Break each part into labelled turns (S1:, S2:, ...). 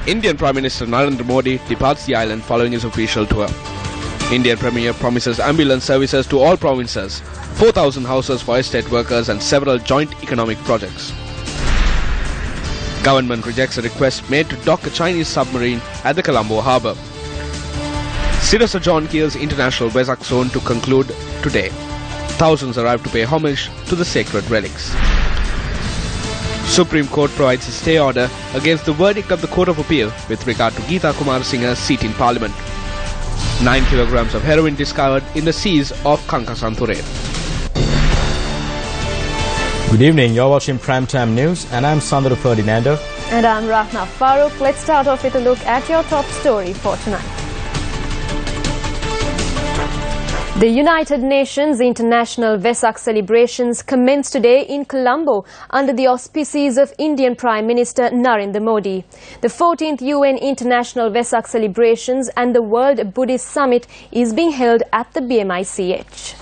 S1: Indian Prime Minister Narendra Modi departs the island following his official tour. Indian Premier promises ambulance services to all provinces, 4,000 houses for estate workers and several joint economic projects. Government rejects a request made to dock a Chinese submarine at the Colombo harbour. Sir John Keel's International Wesat zone to conclude today. Thousands arrive to pay homage to the sacred relics. Supreme Court provides a stay order against the verdict of the Court of Appeal with regard to Geeta Kumar Singha's seat in Parliament. 9 kilograms of heroine discovered in the seas of Kankasanture.
S2: Good evening, you're watching Primetime News and I'm Sandra Ferdinando.
S3: And I'm Rahna Farooq. Let's start off with a look at your top story for tonight. The United Nations International Vesak celebrations commence today in Colombo under the auspices of Indian Prime Minister Narendra Modi. The 14th UN International Vesak celebrations and the World Buddhist Summit is being held at the BMICH.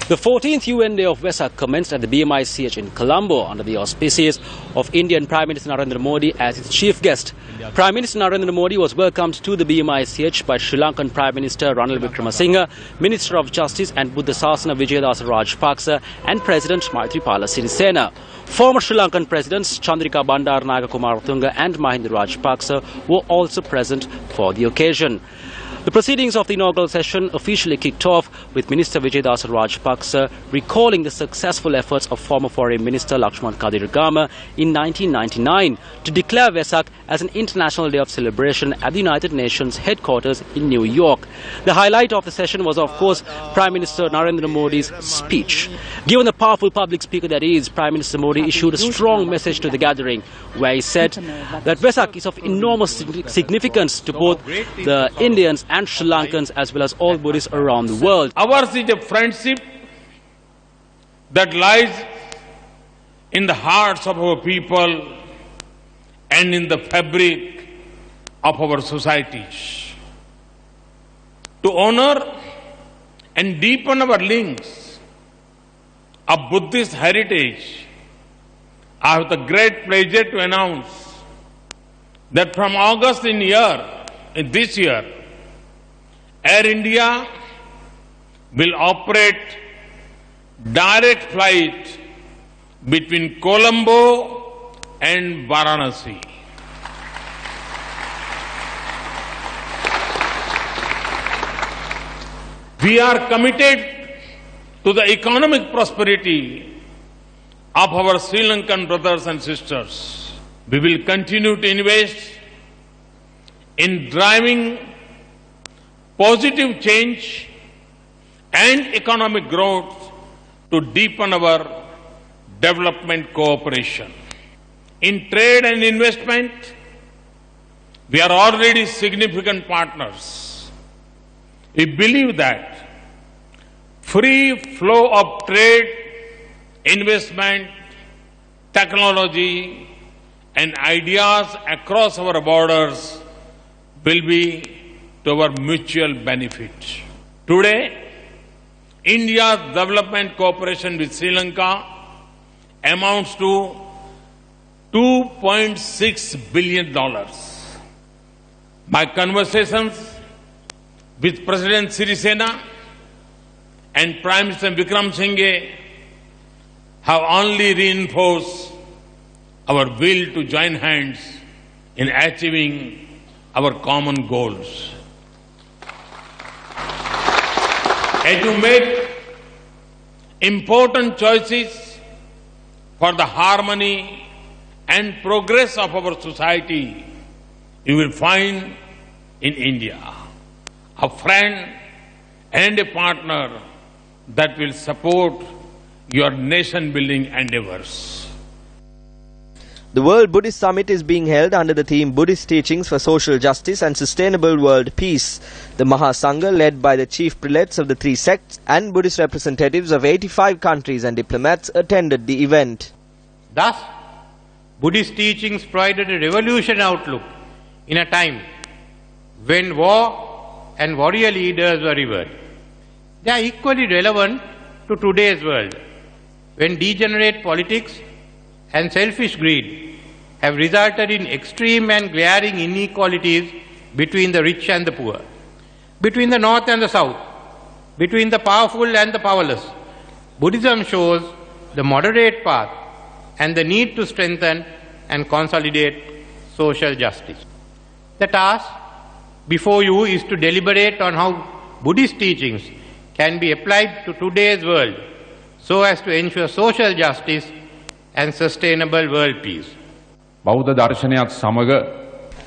S4: The 14th UN Day of Wesat commenced at the BMICH in Colombo under the auspices of Indian Prime Minister Narendra Modi as its chief guest. Prime Minister Narendra Modi was welcomed to the BMICH by Sri Lankan Prime Minister Ranil Wickremesinghe, Minister of Justice and Buddha Sasana Vijayadasa Rajapaksa and President Maithripala Sirisena. Former Sri Lankan Presidents Chandrika Bandaranaike Kumaratunga and Mahinda Rajapaksa were also present for the occasion. The proceedings of the inaugural session officially kicked off with Minister Vijayadasa Rajapaksa recalling the successful efforts of former Foreign Minister Lakshman Kadirgama in 1999 to declare Vesak as an international day of celebration at the United Nations headquarters in New York. The highlight of the session was, of course, Prime Minister Narendra Modi's speech. Given the powerful public speaker that he is, Prime Minister Modi issued a strong message to the gathering where he said that Vesak is of enormous significance to both the Indians and Sri Lankans as well as all Buddhists around the world.
S5: Ours is a friendship that lies in the hearts of our people and in the fabric of our societies. To honor and deepen our links of Buddhist heritage, I have the great pleasure to announce that from August in this year, Air India will operate direct flight between Colombo and Varanasi. We are committed to the economic prosperity of our Sri Lankan brothers and sisters. We will continue to invest in driving positive change and economic growth to deepen our development cooperation. In trade and investment, we are already significant partners. We believe that free flow of trade, investment, technology, and ideas across our borders will be to our mutual benefit. Today, India's development cooperation with Sri Lanka amounts to $2.6 billion. My conversations with President Sirisena and Prime Minister Wickremesinghe have only reinforced our will to join hands in achieving our common goals. As you make important choices for the harmony and progress of our society, you will find in India a friend and a partner that will support your nation-building endeavors.
S6: The World Buddhist Summit is being held under the theme Buddhist Teachings for Social Justice and Sustainable World Peace. The Mahasangha, led by the chief prelates of the three sects and Buddhist representatives of 85 countries and diplomats, attended the event.
S7: Thus, Buddhist teachings provided a revolutionary outlook in a time when war and warrior leaders were revered. They are equally relevant to today's world, when degenerate politics and selfish greed have resulted in extreme and glaring inequalities between the rich and the poor, between the north and the south, between the powerful and the powerless. Buddhism shows the moderate path and the need to strengthen and consolidate social justice. The task before you is to deliberate on how Buddhist teachings can be applied to today's world so as to ensure social justice and sustainable world peace.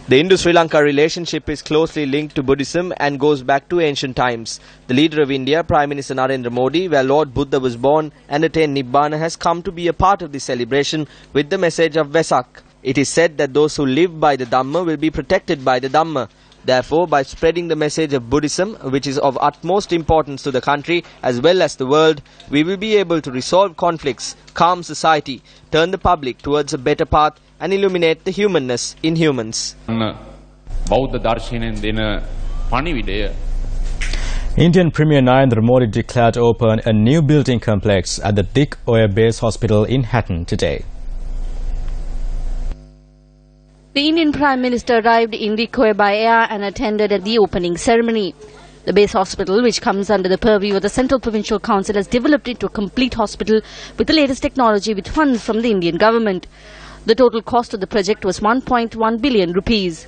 S6: The Indo-Sri Lanka relationship is closely linked to Buddhism and goes back to ancient times. The leader of India, Prime Minister Narendra Modi, where Lord Buddha was born and attained Nibbana, has come to be a part of this celebration with the message of Vesak. It is said that those who live by the Dhamma will be protected by the Dhamma. Therefore, by spreading the message of Buddhism, which is of utmost importance to the country as well as the world, we will be able to resolve conflicts, calm society, turn the public towards a better path and illuminate the humanness in humans.
S2: Indian Premier Narendra Modi declared open a new building complex at the Dik Oya Base Hospital in Hatton today.
S8: The Indian Prime Minister arrived in Dik-Oya by air and attended at the opening ceremony. The base hospital, which comes under the purview of the Central Provincial Council, has developed into a complete hospital with the latest technology with funds from the Indian government. The total cost of the project was 1.1 billion rupees.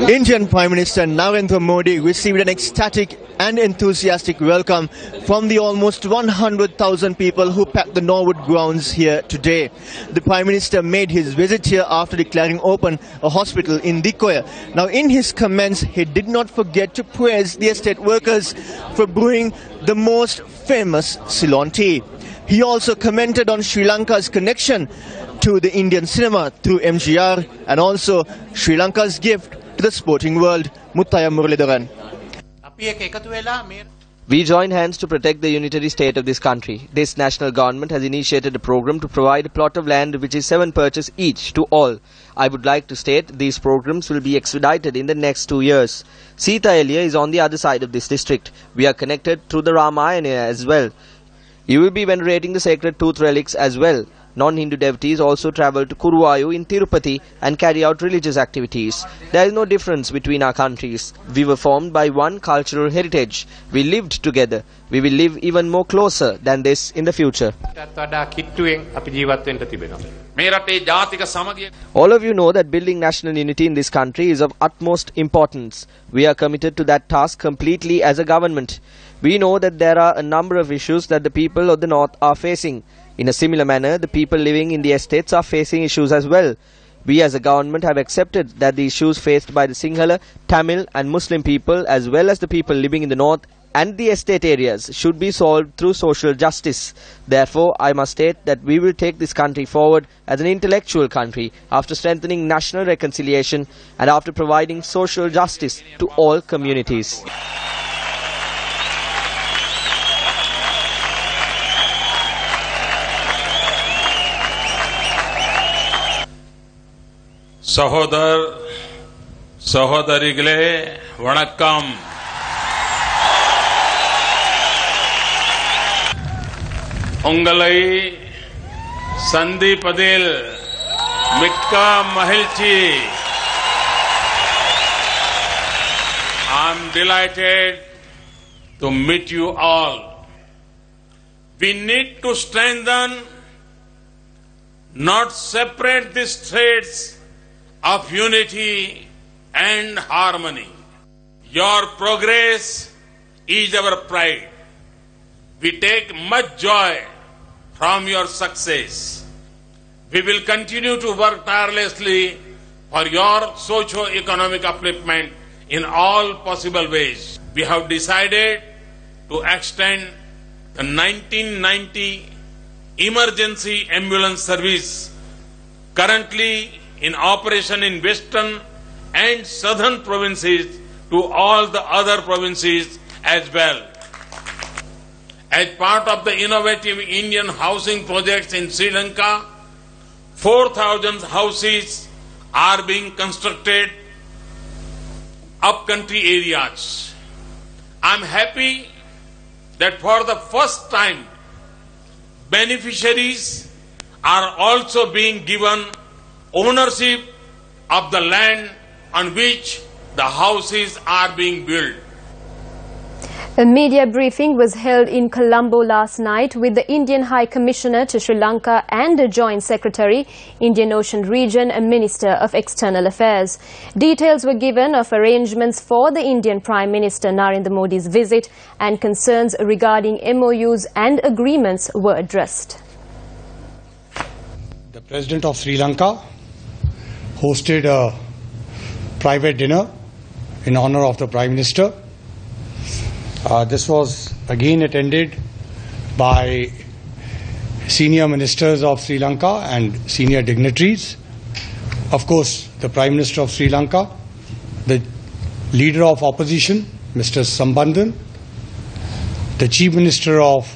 S9: Indian Prime Minister Narendra Modi received an ecstatic and enthusiastic welcome from the almost 100,000 people who packed the Norwood grounds here today. The Prime Minister made his visit here after declaring open a hospital in Dik-Oya. Now, in his comments, he did not forget to praise the estate workers for brewing the most famous Ceylon tea. He also commented on Sri Lanka's connection to the Indian cinema through MGR and also Sri Lanka's gift to the sporting world. Muttaya Muralidharan.
S6: We join hands to protect the unitary state of this country. This national government has initiated a program to provide a plot of land which is 7 purchase each to all. I would like to state these programs will be expedited in the next 2 years. Sita Elia is on the other side of this district. We are connected through the Ramayana as well. You will be venerating the sacred tooth relics as well. Non-Hindu devotees also travel to Kuruvayu in Tirupati and carry out religious activities. There is no difference between our countries. We were formed by one cultural heritage. We lived together. We will live even more closer than this in the future. All of you know that building national unity in this country is of utmost importance. We are committed to that task completely as a government. We know that there are a number of issues that the people of the north are facing. In a similar manner, the people living in the estates are facing issues as well. We as a government have accepted that the issues faced by the Sinhala, Tamil and Muslim people as well as the people living in the north and the estate areas should be solved through social justice. Therefore, I must state that we will take this country forward as an intellectual country after strengthening national reconciliation and after providing social justice to all communities.
S5: சகோதர் சகோதரிகளே வணக்கம். உங்களை சந்திப்பதில் மிக்க மகிழ்ச்சி. I'm delighted to meet you all. We need to strengthen, not separate these threads of unity and harmony. Your progress is our pride. We take much joy from your success. We will continue to work tirelessly for your socio-economic upliftment in all possible ways. We have decided to extend the 1990 emergency ambulance service currently in operation in western and southern provinces to all the other provinces as well. As part of the innovative Indian housing projects in Sri Lanka, 4,000 houses are being constructed up-country areas. I'm happy that for the first time, beneficiaries are also being given ownership of the land on which the houses are being built.
S3: A media briefing was held in Colombo last night with the Indian High Commissioner to Sri Lanka and the Joint Secretary, Indian Ocean Region and Minister of External Affairs. Details were given of arrangements for the Indian Prime Minister Narendra Modi's visit, and concerns regarding MOUs and agreements were addressed.
S10: The President of Sri Lanka hosted a private dinner in honor of the Prime Minister. This was again attended by senior ministers of Sri Lanka and senior dignitaries. Of course, the Prime Minister of Sri Lanka, the Leader of Opposition, Mr. Sambandhan, the Chief Minister of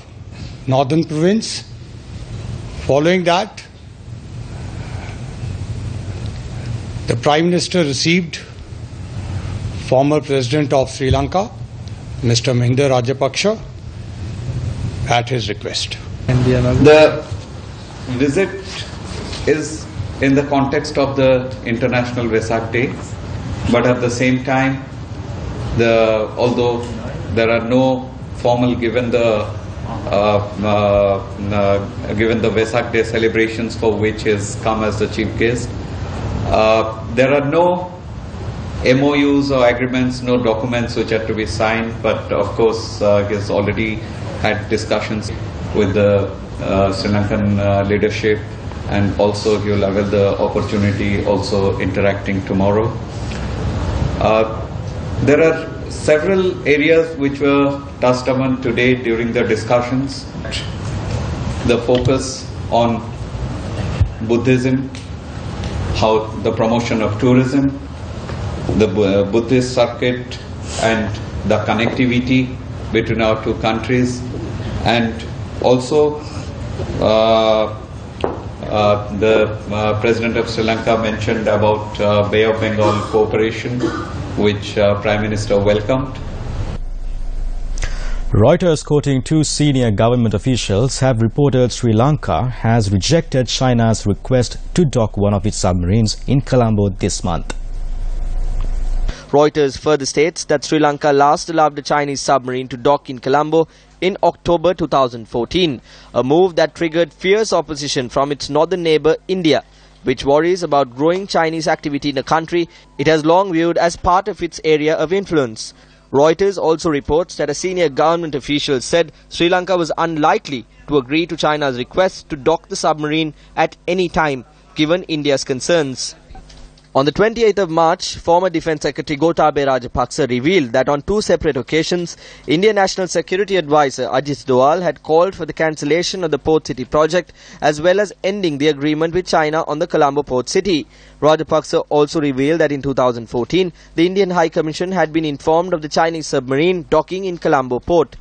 S10: Northern Province. Following that, the Prime Minister received former President of Sri Lanka, Mr. Mahinda Rajapaksa, at his request.
S11: The visit is in the context of the International Wesat Day, but at the same time, although there are no formal given the Vesak Day celebrations for which has come as the chief guest, there are no MOUs or agreements, no documents which are to be signed, but of course he has already had discussions with the Sri Lankan leadership, and also he will avail the opportunity also interacting tomorrow. There are several areas which were touched upon today during the discussions. The focus on Buddhism, how the promotion of tourism, the Buddhist circuit and the connectivity between our two countries, and also the President of Sri Lanka mentioned about Bay of Bengal cooperation, which Prime Minister welcomed.
S2: Reuters, quoting two senior government officials, have reported Sri Lanka has rejected China's request to dock one of its submarines in Colombo this month.
S6: Reuters further states that Sri Lanka last allowed the Chinese submarine to dock in Colombo in October 2014, a move that triggered fierce opposition from its northern neighbour India, which worries about growing Chinese activity in a country it has long viewed as part of its area of influence. Reuters also reports that a senior government official said Sri Lanka was unlikely to agree to China's request to dock the submarine at any time, given India's concerns. On the 28th of March, former Defence Secretary Gotabaya Rajapaksa revealed that on two separate occasions, Indian National Security Advisor Ajit Doval had called for the cancellation of the Port City project as well as ending the agreement with China on the Colombo Port City. Rajapaksa also revealed that in 2014, the Indian High Commission had been informed of the Chinese submarine docking in Colombo Port.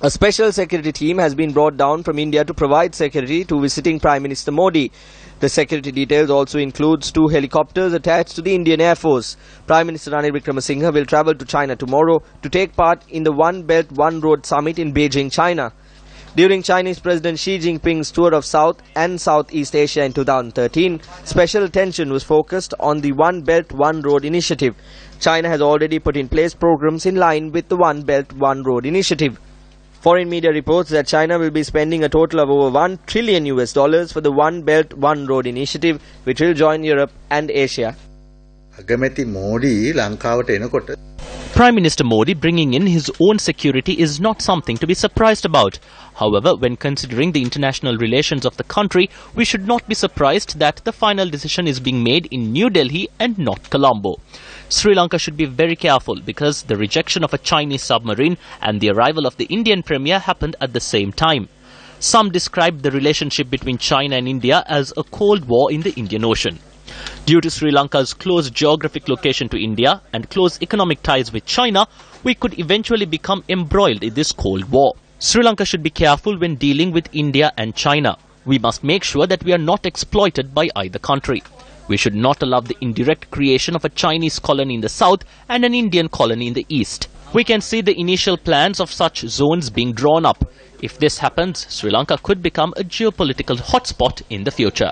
S6: A special security team has been brought down from India to provide security to visiting Prime Minister Modi. The security details also includes 2 helicopters attached to the Indian Air Force. Prime Minister Ranil Wickremesinghe will travel to China tomorrow to take part in the One Belt One Road Summit in Beijing, China. During Chinese President Xi Jinping's tour of South and Southeast Asia in 2013, special attention was focused on the One Belt One Road initiative. China has already put in place programs in line with the One Belt One Road initiative. Foreign media reports that China will be spending a total of over $1 trillion for the One Belt One Road initiative, which will join Europe and Asia.
S12: Prime Minister Modi bringing in his own security is not something to be surprised about. However, when considering the international relations of the country, we should not be surprised that the final decision is being made in New Delhi and not Colombo. Sri Lanka should be very careful because the rejection of a Chinese submarine and the arrival of the Indian Premier happened at the same time. Some described the relationship between China and India as a Cold War in the Indian Ocean. Due to Sri Lanka's close geographic location to India and close economic ties with China, we could eventually become embroiled in this Cold War. Sri Lanka should be careful when dealing with India and China. We must make sure that we are not exploited by either country. We should not allow the indirect creation of a Chinese colony in the south and an Indian colony in the east. We can see the initial plans of such zones being drawn up. If this happens, Sri Lanka could become a geopolitical hotspot in the future.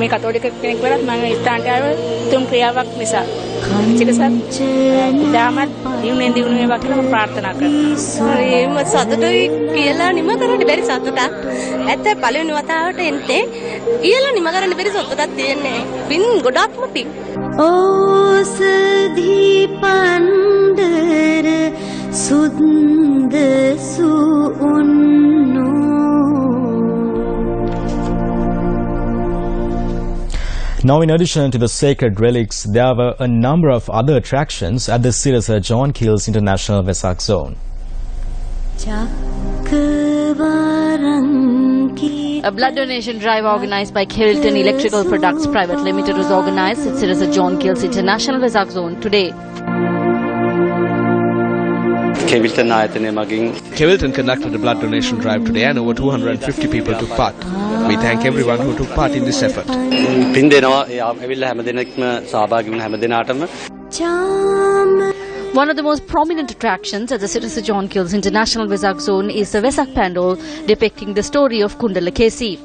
S13: මේ කතෝලික කෙනෙක් වෙලත් මම ස්ථානට ආවේ තුන් ක්‍රියාවක් නිසා. සිරසත් දාමත් දිනුනේ වේවා කියලා මම ප්‍රාර්ථනා කරනවා.
S14: ඒම සතුටුයි කියලා නිම කරන්න බැරි සතුටක්. ඇත්ත පළවෙනි වතාවට එන්නේ කියලා නිම කරන්න බැරි සතුටක් තියෙන්නේ. පින් ගොඩක්ම පින්.
S15: ඕසධි පණ්ඩර සුන්ද සුඋන්නෝ.
S2: Now, in addition to the sacred relics, there were a number of other attractions at the Sirasa John Keells International Vesak Zone.
S8: A blood donation drive organized by Hilton Electrical Products Private Limited was organized at Sirasa John Keells International Vesak Zone today.
S1: Kevilton conducted a blood donation drive today and over 250 people took part. We thank everyone who took part in this effort.
S8: One of the most prominent attractions at the Sirasa John Keells International Vesak Zone is the Vesak Pandal depicting the story of Kundalakesi.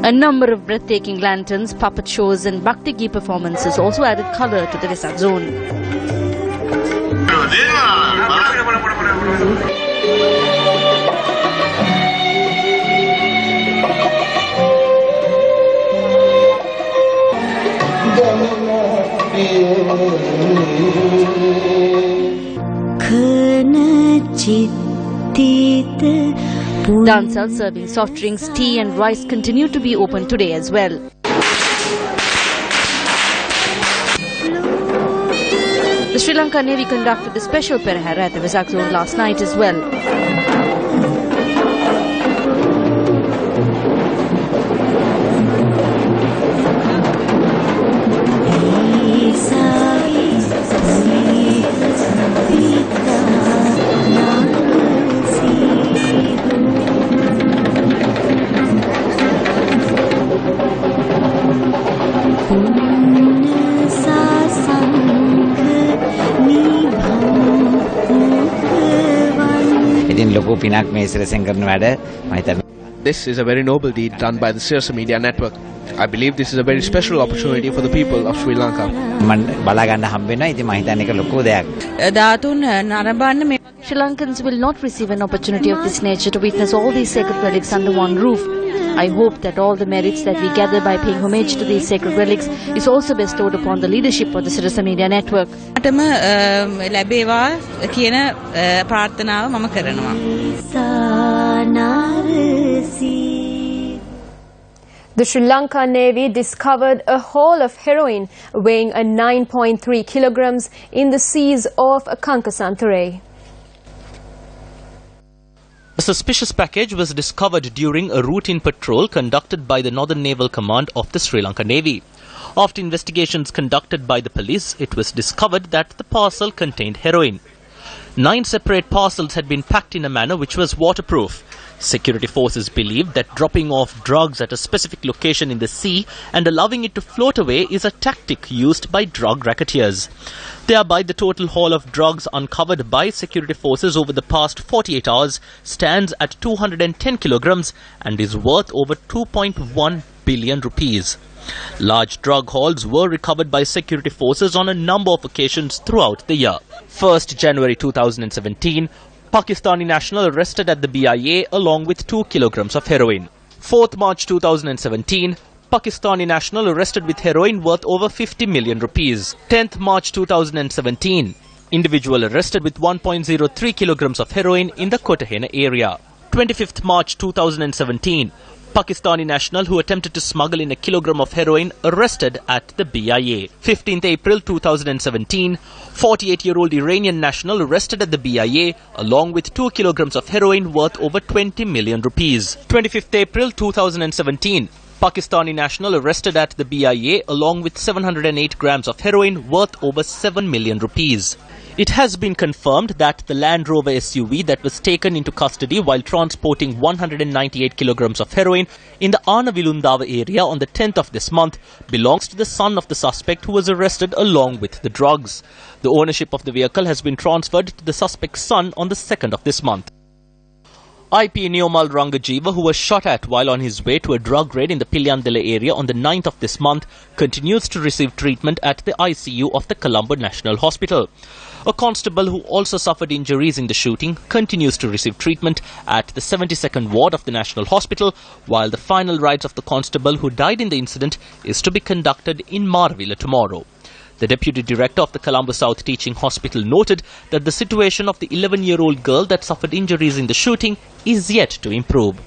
S8: A number of breathtaking lanterns, puppet shows and Bhakti Gee performances also added colour to the Vesak Zone. Dancers serving soft drinks, tea and rice continue to be open today as well. The Sri Lankan Navy conducted a special perahara at the Vesak Zone last night as well.
S1: This is a very noble deed done by the Sirasa Media Network. I believe this is a very special opportunity for the people of Sri Lanka.
S8: Sri Lankans will not receive an opportunity of this nature to witness all these sacred relics under one roof. I hope that all the merits that we gather by paying homage to these sacred relics is also bestowed upon the leadership of the Sirasa Media Network.
S3: The Sri Lankan Navy discovered a haul of heroine weighing 9.3 kilograms in the seas off Kankasanthare.
S12: A suspicious package was discovered during a routine patrol conducted by the Northern Naval Command of the Sri Lankan Navy. After investigations conducted by the police, it was discovered that the parcel contained heroin. 9 separate parcels had been packed in a manner which was waterproof. Security forces believe that dropping off drugs at a specific location in the sea and allowing it to float away is a tactic used by drug racketeers. Thereby, the total haul of drugs uncovered by security forces over the past 48 hours stands at 210 kilograms and is worth over 2.1 billion rupees. Large drug hauls were recovered by security forces on a number of occasions throughout the year. 1st January 2017, Pakistani national arrested at the BIA along with 2 kilograms of heroin. 4th March 2017, Pakistani national arrested with heroin worth over 50 million rupees. 10th March 2017, individual arrested with 1.03 kilograms of heroin in the Kotahena area. 25th March 2017, Pakistani national who attempted to smuggle in a kilogram of heroin arrested at the BIA. 15th April 2017, 48-year-old Iranian national arrested at the BIA along with 2 kilograms of heroin worth over 20 million rupees. 25th April 2017, Pakistani national arrested at the BIA along with 708 grams of heroin worth over 7 million rupees. It has been confirmed that the Land Rover SUV that was taken into custody while transporting 198 kilograms of heroin in the Anavilundava area on the 10th of this month belongs to the son of the suspect who was arrested along with the drugs. The ownership of the vehicle has been transferred to the suspect's son on the 2nd of this month. IP Neomal Rangajiva, who was shot at while on his way to a drug raid in the Pilyandela area on the 9th of this month, continues to receive treatment at the ICU of the Colombo National Hospital. A constable who also suffered injuries in the shooting continues to receive treatment at the 72nd ward of the National Hospital, while the final rites of the constable who died in the incident is to be conducted in Marvila tomorrow. The Deputy Director of the Colombo South Teaching Hospital noted that the situation of the 11-year-old girl that suffered injuries in the shooting is yet to improve.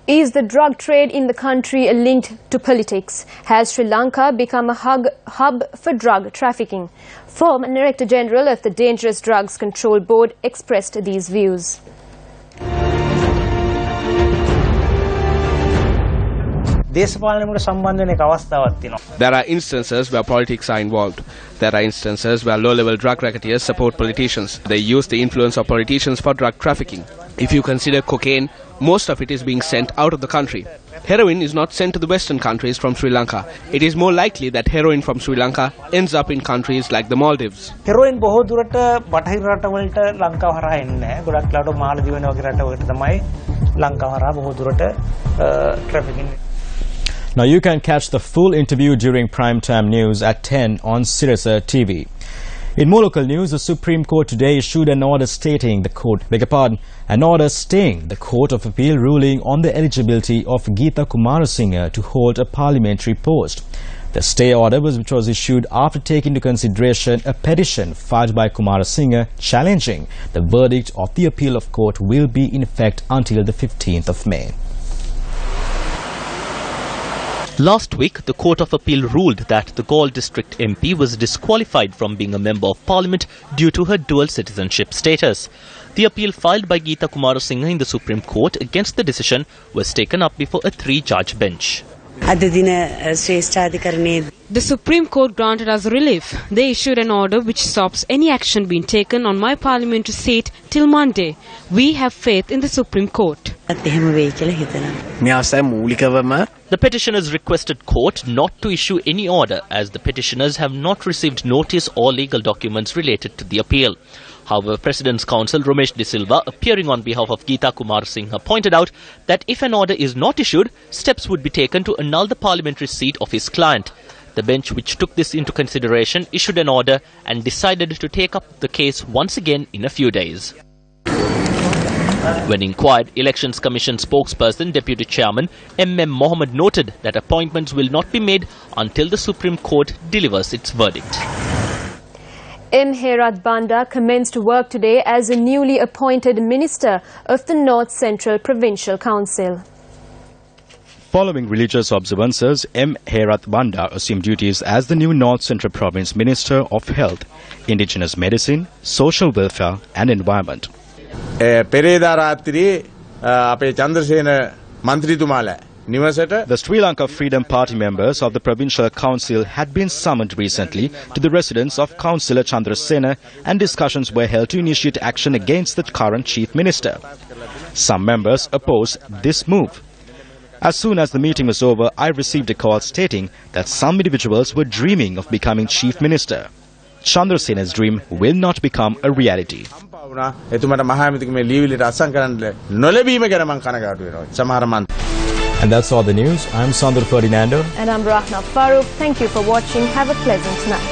S3: Is the drug trade in the country linked to politics? Has Sri Lanka become a hub for drug trafficking? Former Director General of the Dangerous Drugs Control Board expressed these views.
S1: There are instances where politics are involved. There are instances where low-level drug racketeers support politicians. They use the influence of politicians for drug trafficking. If you consider cocaine, most of it is being sent out of the country. Heroin is not sent to the Western countries from Sri Lanka. It is more likely that heroin from Sri Lanka ends up in countries like the Maldives.
S16: Heroin බොහෝ දුරට බටහිර රටවලට ලංකාව හරහා එන්නේ නැහැ. ගොඩක් ලාට මාලදිව වෙන වගේ රටවලට තමයි ලංකාව හරහා බොහෝ දුරට trafficking.
S2: Now you can catch the full interview during primetime news at 10 on Sirasa TV. In more local news, the Supreme Court today issued an order staying the Court of Appeal ruling on the eligibility of Geeta Kumarasinghe to hold a parliamentary post. The stay order which was issued after taking into consideration a petition filed by Kumarasinghe challenging the verdict of the appeal of court will be in effect until the 15th of May.
S12: Last week, the Court of Appeal ruled that the Galle District MP was disqualified from being a Member of Parliament due to her dual citizenship status. The appeal filed by Geeta Kumarasinghe in the Supreme Court against the decision was taken up before a 3-judge bench.
S17: The Supreme Court granted us relief. They issued an order which stops any action being taken on my parliamentary seat till Monday. We have faith in the Supreme Court.
S12: The petitioners requested court not to issue any order as the petitioners have not received notice or legal documents related to the appeal. However, President's Counsel Ramesh De Silva, appearing on behalf of Geeta Kumarasinghe, pointed out that if an order is not issued, steps would be taken to annul the parliamentary seat of his client. The bench, which took this into consideration, issued an order and decided to take up the case once again in a few days. When inquired, Elections Commission spokesperson Deputy Chairman M.M. Mohammed noted that appointments will not be made until the Supreme Court delivers its verdict.
S3: M. Herat Banda commenced work today as a newly appointed Minister of the North Central Provincial Council.
S2: Following religious observances, M. Herat Banda assumed duties as the new North Central Province Minister of Health, Indigenous Medicine, Social Welfare and Environment. The Sri Lanka Freedom Party members of the Provincial Council had been summoned recently to the residence of Councillor Chandrasena and discussions were held to initiate action against the current Chief Minister. Some members opposed this move. As soon as the meeting was over, I received a call stating that some individuals were dreaming of becoming Chief Minister. Chandrasena's dream will not become a reality. And that's all the news. I'm Sandar Ferdinando.
S3: And I'm Rahna Farooq. Thank you for watching. Have a pleasant night.